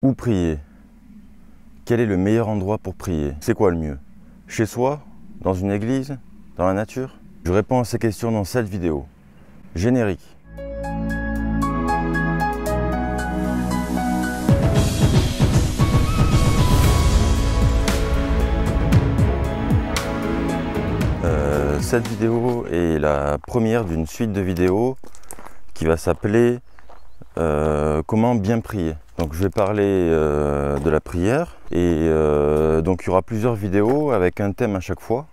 Où prier? Quel est le meilleur endroit pour prier? C'est quoi le mieux? Chez soi? Dans une église? Dans la nature? Je réponds à ces questions dans cette vidéo. Générique. Cette vidéo est la première d'une suite de vidéos qui va s'appeler comment bien prier. Donc je vais parler de la prière et donc il y aura plusieurs vidéos avec un thème à chaque fois.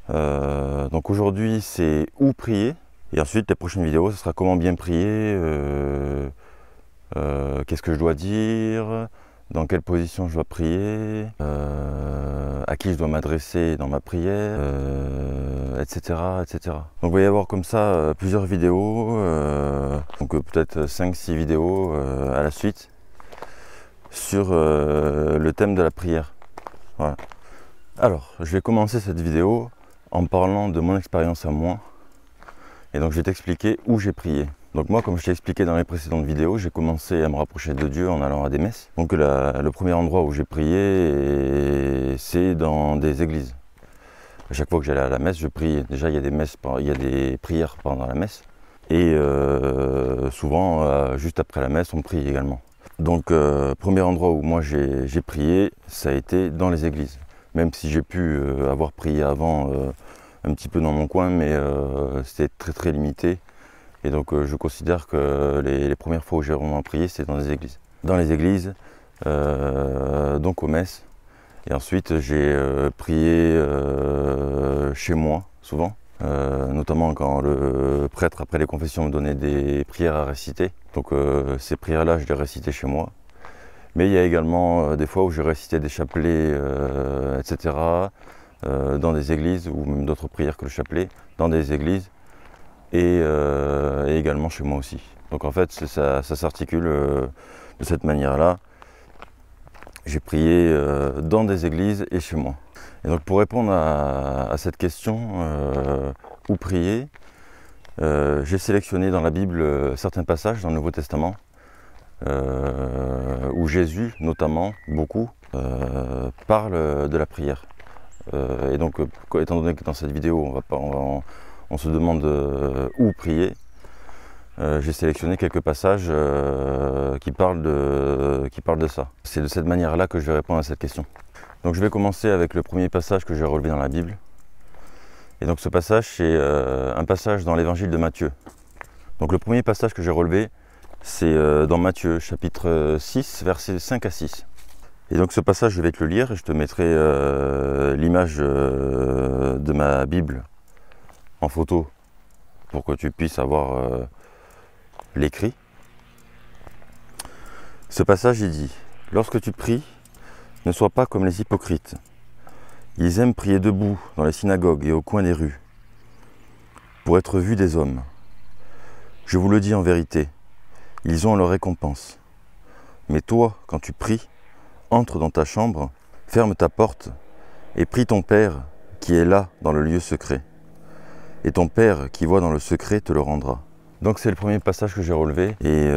Donc aujourd'hui c'est où prier et ensuite les prochaines vidéos ce sera comment bien prier, qu'est-ce que je dois dire, dans quelle position je dois prier, à qui je dois m'adresser dans ma prière, etc., etc. Donc il va y avoir comme ça plusieurs vidéos, donc peut-être 5-6 vidéos à la suite sur le thème de la prière. Voilà. Alors, je vais commencer cette vidéo en parlant de mon expérience à moi. Et donc je vais t'expliquer où j'ai prié. Donc moi, comme je t'ai expliqué dans les précédentes vidéos, j'ai commencé à me rapprocher de Dieu en allant à des messes. Donc le premier endroit où j'ai prié, c'est dans des églises. À chaque fois que j'allais à la messe, je priais. Déjà, il y a des messes, il y a des prières pendant la messe. Et souvent, juste après la messe, on prie également. Donc, premier endroit où moi j'ai prié, ça a été dans les églises. Même si j'ai pu avoir prié avant un petit peu dans mon coin, mais c'était très très limité. Et donc je considère que les premières fois où j'ai vraiment prié, c'était dans les églises. Dans les églises, donc aux messes. Et ensuite j'ai prié chez moi, souvent. Notamment quand le prêtre, après les confessions, me donnait des prières à réciter. Donc ces prières-là, je les récitais chez moi. Mais il y a également des fois où je récitais des chapelets, etc. Dans des églises, ou même d'autres prières que le chapelet, dans des églises. Et également chez moi aussi. Donc en fait ça s'articule de cette manière-là. J'ai prié dans des églises et chez moi. Et donc pour répondre à cette question, où prier, j'ai sélectionné dans la Bible certains passages dans le Nouveau Testament où Jésus, notamment, beaucoup, parle de la prière. Et donc étant donné que dans cette vidéo on se demande où prier, j'ai sélectionné quelques passages qui parlent de ça. C'est de cette manière-là que je vais répondre à cette question. Donc je vais commencer avec le premier passage que j'ai relevé dans la Bible. Et donc ce passage, c'est un passage dans l'évangile de Matthieu. Donc le premier passage que j'ai relevé, c'est dans Matthieu, chapitre 6, versets 5 à 6. Et donc ce passage, je vais te le lire et je te mettrai l'image de ma Bible en photo pour que tu puisses avoir l'écrit. Ce passage, il dit: lorsque tu pries, ne sois pas comme les hypocrites. Ils aiment prier debout dans les synagogues et au coin des rues, pour être vus des hommes. Je vous le dis en vérité, ils ont leur récompense. Mais toi, quand tu pries, entre dans ta chambre, ferme ta porte et prie ton Père qui est là dans le lieu secret. Et ton Père qui voit dans le secret te le rendra. Donc c'est le premier passage que j'ai relevé et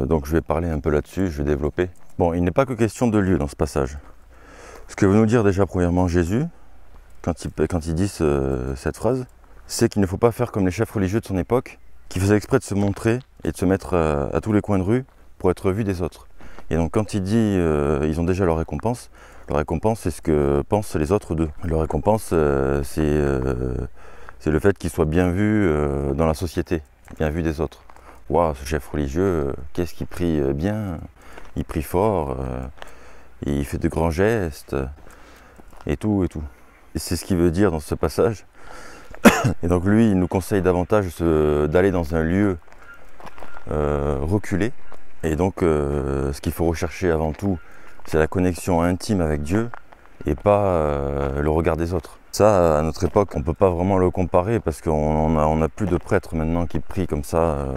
donc je vais parler un peu là-dessus, je vais développer. Bon, il n'est pas que question de lieu dans ce passage. Ce que veut nous dire déjà premièrement Jésus, quand il dit cette phrase, c'est qu'il ne faut pas faire comme les chefs religieux de son époque, qui faisaient exprès de se montrer et de se mettre à tous les coins de rue pour être vus des autres. Et donc quand il dit ils ont déjà leur récompense c'est ce que pensent les autres d'eux. Leur récompense c'est le fait qu'ils soient bien vus dans la société, bien vus des autres. Waouh, ce chef religieux, qu'est-ce qu'il prie bien, il prie fort, il fait de grands gestes, et tout, et tout. Et c'est ce qu'il veut dire dans ce passage. Et donc lui, il nous conseille davantage d'aller dans un lieu reculé. Et donc ce qu'il faut rechercher avant tout, c'est la connexion intime avec Dieu et pas le regard des autres. Ça, à notre époque, on ne peut pas vraiment le comparer parce qu'on n'a plus de prêtres maintenant qui prient comme ça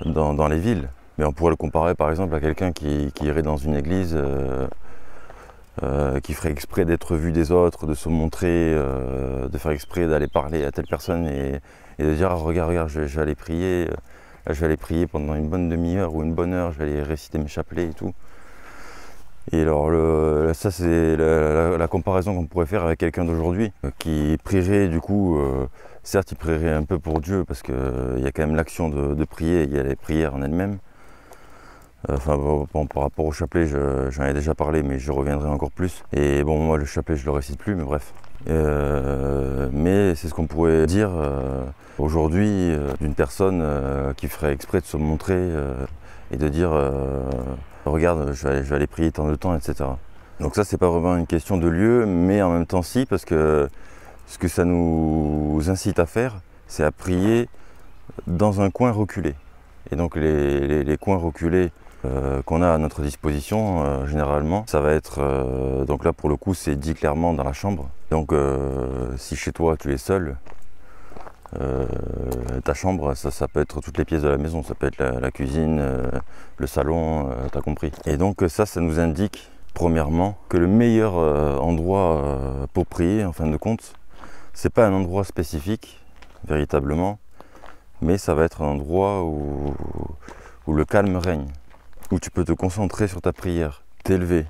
dans les villes. Mais on pourrait le comparer par exemple à quelqu'un qui irait dans une église, qui ferait exprès d'être vu des autres, de se montrer, de faire exprès d'aller parler à telle personne et de dire ah, regarde, je vais aller prier pendant une bonne demi-heure ou une bonne heure, je vais aller réciter mes chapelets et tout. Et alors ça c'est la comparaison qu'on pourrait faire avec quelqu'un d'aujourd'hui qui prierait du coup, certes il prierait un peu pour Dieu parce qu'il y a quand même l'action de prier, il y a les prières en elles-mêmes. Enfin bon, par rapport au chapelet j'en ai déjà parlé mais je reviendrai encore plus. Et bon moi le chapelet je le récite plus mais bref. Mais c'est ce qu'on pourrait dire aujourd'hui d'une personne qui ferait exprès de se montrer et de dire regarde, je vais aller prier tant de temps, etc. Donc ça, c'est pas vraiment une question de lieu, mais en même temps si, parce que ce que ça nous incite à faire, c'est à prier dans un coin reculé. Et donc les coins reculés qu'on a à notre disposition, généralement, ça va être, donc là pour le coup, c'est dit clairement dans la chambre. Donc si chez toi tu es seul, ta chambre, ça peut être toutes les pièces de la maison, ça peut être la cuisine, le salon, t'as compris. Et donc ça nous indique premièrement que le meilleur endroit pour prier, en fin de compte, c'est pas un endroit spécifique, véritablement, mais ça va être un endroit où le calme règne, où tu peux te concentrer sur ta prière, t'élever,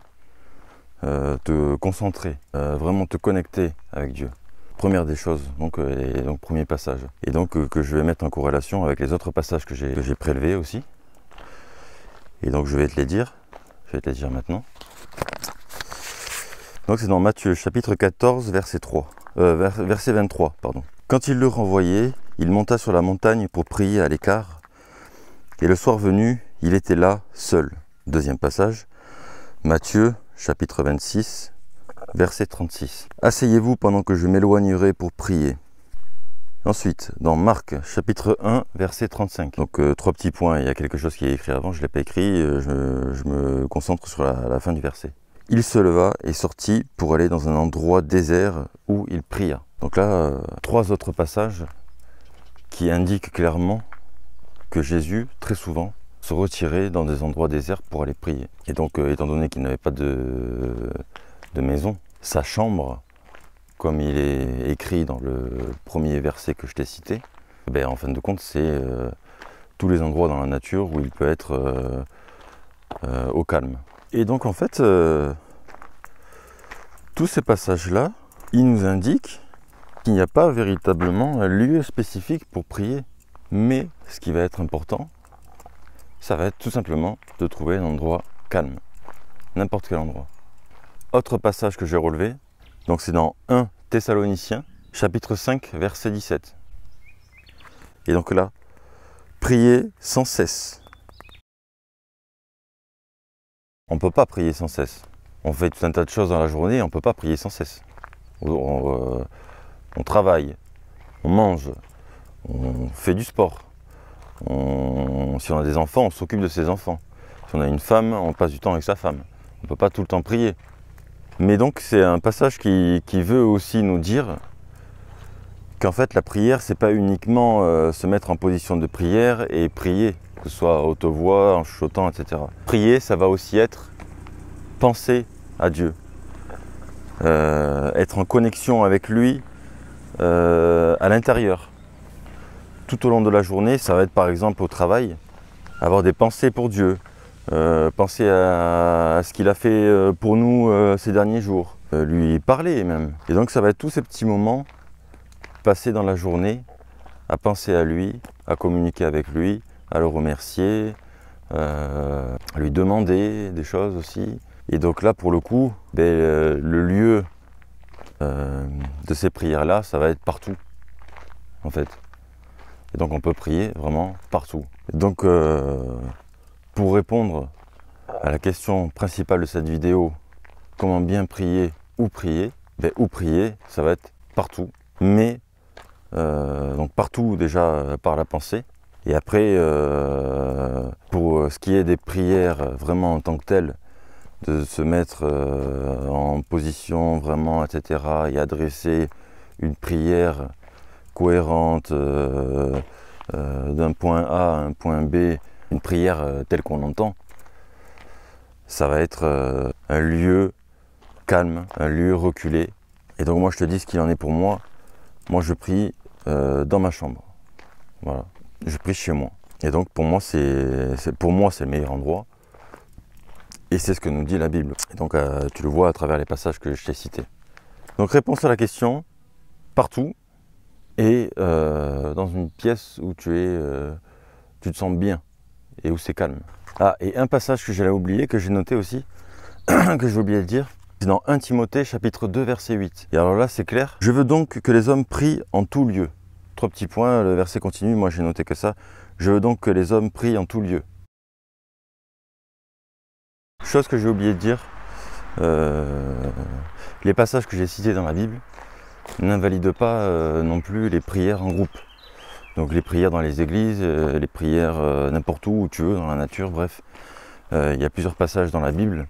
te concentrer, vraiment te connecter avec Dieu. Première des choses, donc premier passage. Et donc que je vais mettre en corrélation avec les autres passages que j'ai prélevés aussi. Et donc je vais te les dire. Je vais te les dire maintenant. Donc c'est dans Matthieu chapitre 14, verset 3. Verset 23, pardon. Quand il le renvoyait, il monta sur la montagne pour prier à l'écart. Et le soir venu, il était là, seul. Deuxième passage. Matthieu chapitre 26. Verset 36. Asseyez-vous pendant que je m'éloignerai pour prier. Ensuite, dans Marc, chapitre 1, verset 35. Donc, 3 petits points, il y a quelque chose qui est écrit avant, je ne l'ai pas écrit, je me concentre sur la fin du verset. Il se leva et sortit pour aller dans un endroit désert où il pria. Donc là, 3 autres passages qui indiquent clairement que Jésus, très souvent, se retirait dans des endroits déserts pour aller prier. Et donc, étant donné qu'il n'avait pas de maison, sa chambre, comme il est écrit dans le premier verset que je t'ai cité, ben, en fin de compte, c'est tous les endroits dans la nature où il peut être au calme. Et donc, en fait, tous ces passages-là, ils nous indiquent qu'il n'y a pas véritablement un lieu spécifique pour prier. Mais ce qui va être important, ça va être tout simplement de trouver un endroit calme. N'importe quel endroit. Autre passage que j'ai relevé, donc c'est dans 1 Thessaloniciens, chapitre 5, verset 17. Et donc là, priez sans cesse. On ne peut pas prier sans cesse. On fait tout un tas de choses dans la journée, on ne peut pas prier sans cesse. On travaille, on mange, on fait du sport. Si on a des enfants, on s'occupe de ses enfants. Si on a une femme, on passe du temps avec sa femme. On ne peut pas tout le temps prier. Mais donc c'est un passage qui veut aussi nous dire qu'en fait la prière, c'est pas uniquement se mettre en position de prière et prier, que ce soit à haute voix, en chuchotant, etc. Prier, ça va aussi être penser à Dieu, être en connexion avec lui à l'intérieur. Tout au long de la journée, ça va être par exemple au travail, avoir des pensées pour Dieu, penser à ce qu'il a fait pour nous ces derniers jours, lui parler même. Et donc ça va être tous ces petits moments passés dans la journée à penser à lui, à communiquer avec lui, à le remercier, à lui demander des choses aussi. Et donc là pour le coup, le lieu de ces prières-là, ça va être partout en fait. Et donc on peut prier vraiment partout. Et donc pour répondre à la question principale de cette vidéo, comment bien prier, où prier, où prier, ça va être partout. Mais, donc partout déjà par la pensée. Et après, pour ce qui est des prières vraiment en tant que telles, de se mettre en position vraiment, etc. et adresser une prière cohérente d'un point A à un point B, une prière telle qu'on l'entend, ça va être un lieu calme, un lieu reculé. Et donc moi je te dis ce qu'il en est pour moi. Moi je prie dans ma chambre. Voilà. Je prie chez moi. Et donc pour moi c'est le meilleur endroit. Et c'est ce que nous dit la Bible. Et donc tu le vois à travers les passages que je t'ai cités. Donc réponse à la question, partout et dans une pièce où tu te sens bien et où c'est calme. Ah, et un passage que j'allais oublier, que j'ai noté aussi, que j'ai oublié de dire, c'est dans 1 Timothée chapitre 2 verset 8. Et alors là c'est clair, je veux donc que les hommes prient en tout lieu. 3 petits points, le verset continue, moi j'ai noté que ça. Je veux donc que les hommes prient en tout lieu. Chose que j'ai oublié de dire, les passages que j'ai cités dans la Bible n'invalident pas non plus les prières en groupe. Donc les prières dans les églises, les prières n'importe où tu veux, dans la nature, bref. Il y a plusieurs passages dans la Bible,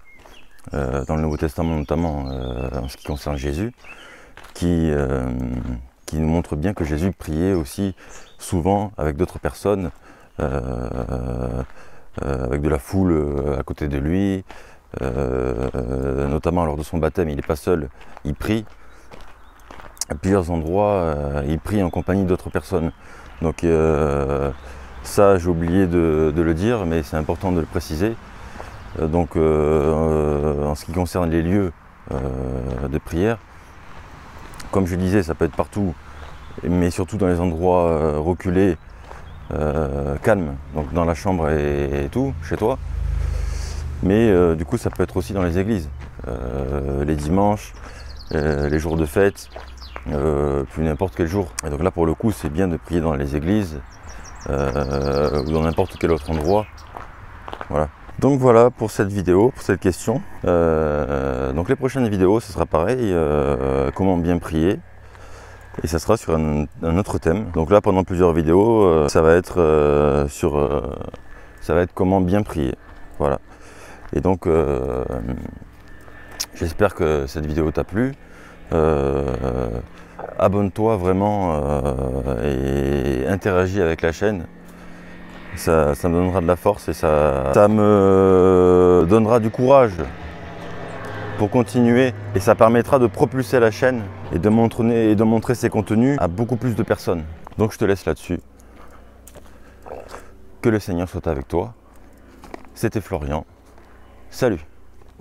dans le Nouveau Testament notamment, en ce qui concerne Jésus, qui nous montrent bien que Jésus priait aussi souvent avec d'autres personnes, avec de la foule à côté de lui, notamment lors de son baptême, il n'est pas seul, il prie. À plusieurs endroits, il prie en compagnie d'autres personnes. Donc ça, j'ai oublié de le dire, mais c'est important de le préciser. Donc en ce qui concerne les lieux de prière, comme je disais, ça peut être partout, mais surtout dans les endroits reculés, calmes, donc dans la chambre et tout, chez toi. Mais du coup, ça peut être aussi dans les églises, les dimanches, les jours de fête, puis n'importe quel jour. Et donc là, pour le coup, c'est bien de prier dans les églises ou dans n'importe quel autre endroit. Voilà. Donc voilà pour cette vidéo, pour cette question. Donc les prochaines vidéos, ce sera pareil, comment bien prier. Et ça sera sur un autre thème. Donc là, pendant plusieurs vidéos, ça va être comment bien prier. Voilà. Et donc, j'espère que cette vidéo t'a plu. Abonne-toi vraiment et interagis avec la chaîne. Ça me donnera de la force et ça me donnera du courage pour continuer. Et ça permettra de propulser la chaîne et de montrer ses contenus à beaucoup plus de personnes. Donc je te laisse là-dessus. Que le Seigneur soit avec toi. C'était Florian. Salut!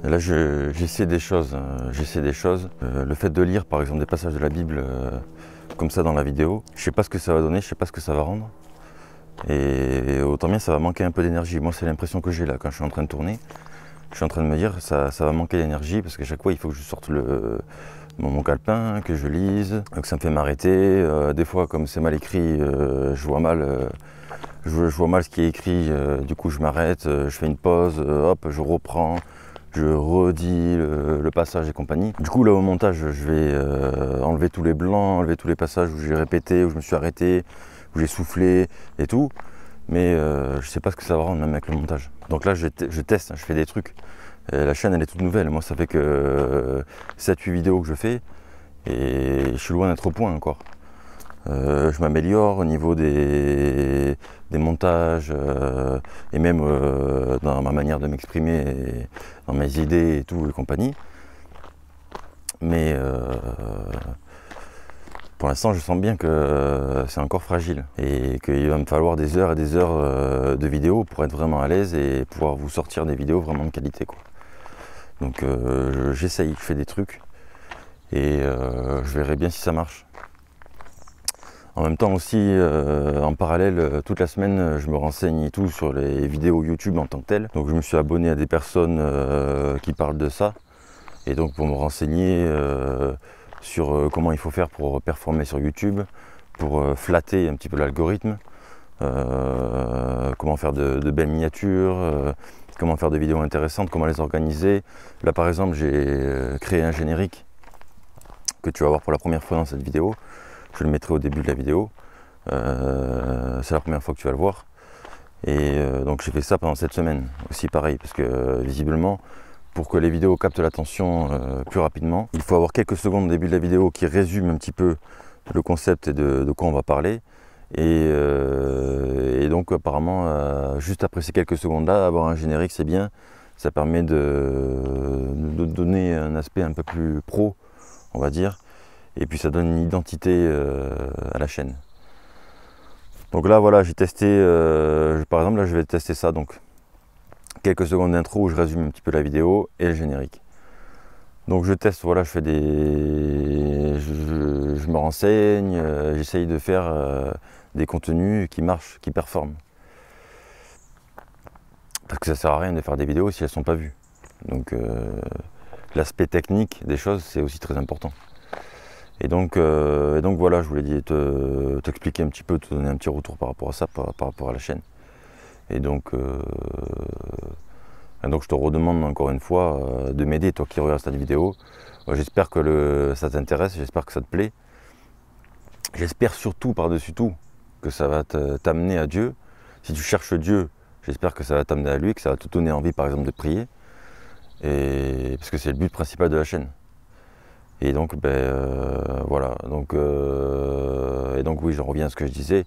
Et là, j'essaie des choses. Le fait de lire, par exemple, des passages de la Bible comme ça dans la vidéo, je ne sais pas ce que ça va donner, je ne sais pas ce que ça va rendre. Et autant bien, ça va manquer un peu d'énergie. Moi, c'est l'impression que j'ai là quand je suis en train de tourner. Je suis en train de me dire ça va manquer d'énergie parce qu'à chaque fois, il faut que je sorte mon calepin, que je lise, que ça me fait m'arrêter. Des fois, comme c'est mal écrit, je vois mal ce qui est écrit. Du coup, je m'arrête, je fais une pause, hop, je reprends. Je redis le passage et compagnie. Du coup, là, au montage, je vais enlever tous les blancs, enlever tous les passages où j'ai répété, où je me suis arrêté, où j'ai soufflé et tout. Mais je ne sais pas ce que ça va rendre, même avec le montage. Donc là, je teste, je fais des trucs. La chaîne, elle est toute nouvelle. Moi, ça fait que 7-8 vidéos que je fais. Et je suis loin d'être au point encore. Je m'améliore au niveau des montages et même dans ma manière de m'exprimer, dans mes idées et tout et compagnie. Mais pour l'instant, je sens bien que c'est encore fragile et qu'il va me falloir des heures et des heures de vidéos pour être vraiment à l'aise et pouvoir vous sortir des vidéos vraiment de qualité, quoi. Donc j'essaye, je fais des trucs et je verrai bien si ça marche. En même temps aussi, en parallèle, toute la semaine, je me renseigne et tout sur les vidéos YouTube en tant que telles. Donc je me suis abonné à des personnes qui parlent de ça. Et donc pour me renseigner sur comment il faut faire pour performer sur YouTube, pour flatter un petit peu l'algorithme, comment faire de belles miniatures, comment faire des vidéos intéressantes, comment les organiser. Là par exemple, j'ai créé un générique que tu vas voir pour la première fois dans cette vidéo. Je le mettrai au début de la vidéo. C'est la première fois que tu vas le voir. Et donc j'ai fait ça pendant cette semaine. Aussi pareil, parce que visiblement, pour que les vidéos captent l'attention plus rapidement, il faut avoir quelques secondes au début de la vidéo qui résument un petit peu le concept et de quoi on va parler. Et donc apparemment, juste après ces quelques secondes-là, avoir un générique, c'est bien. Ça permet de donner un aspect un peu plus pro, on va dire. Et puis ça donne une identité à la chaîne. Donc là voilà, j'ai testé, par exemple là je vais tester ça, donc quelques secondes d'intro où je résume un petit peu la vidéo et le générique. Donc je teste, voilà, je fais je me renseigne, j'essaye de faire des contenus qui marchent, qui performent. Parce que ça sert à rien de faire des vidéos si elles sont pas vues. Donc l'aspect technique des choses, c'est aussi très important. Et donc voilà, je voulais t'expliquer un petit peu, te donner un petit retour par rapport à ça, par rapport à la chaîne. Et donc je te redemande encore une fois de m'aider, toi qui regardes cette vidéo. J'espère que ça t'intéresse, j'espère que ça te plaît. J'espère surtout, par-dessus tout, que ça va t'amener à Dieu. Si tu cherches Dieu, j'espère que ça va t'amener à lui, que ça va te donner envie, par exemple, de prier. Parce que c'est le but principal de la chaîne. Et donc, voilà. Donc oui, j'en reviens à ce que je disais.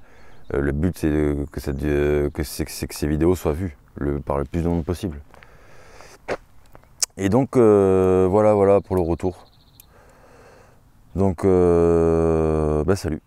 Le but, c'est que ces vidéos soient vues par le plus de monde possible. Et donc, voilà pour le retour. Donc, salut.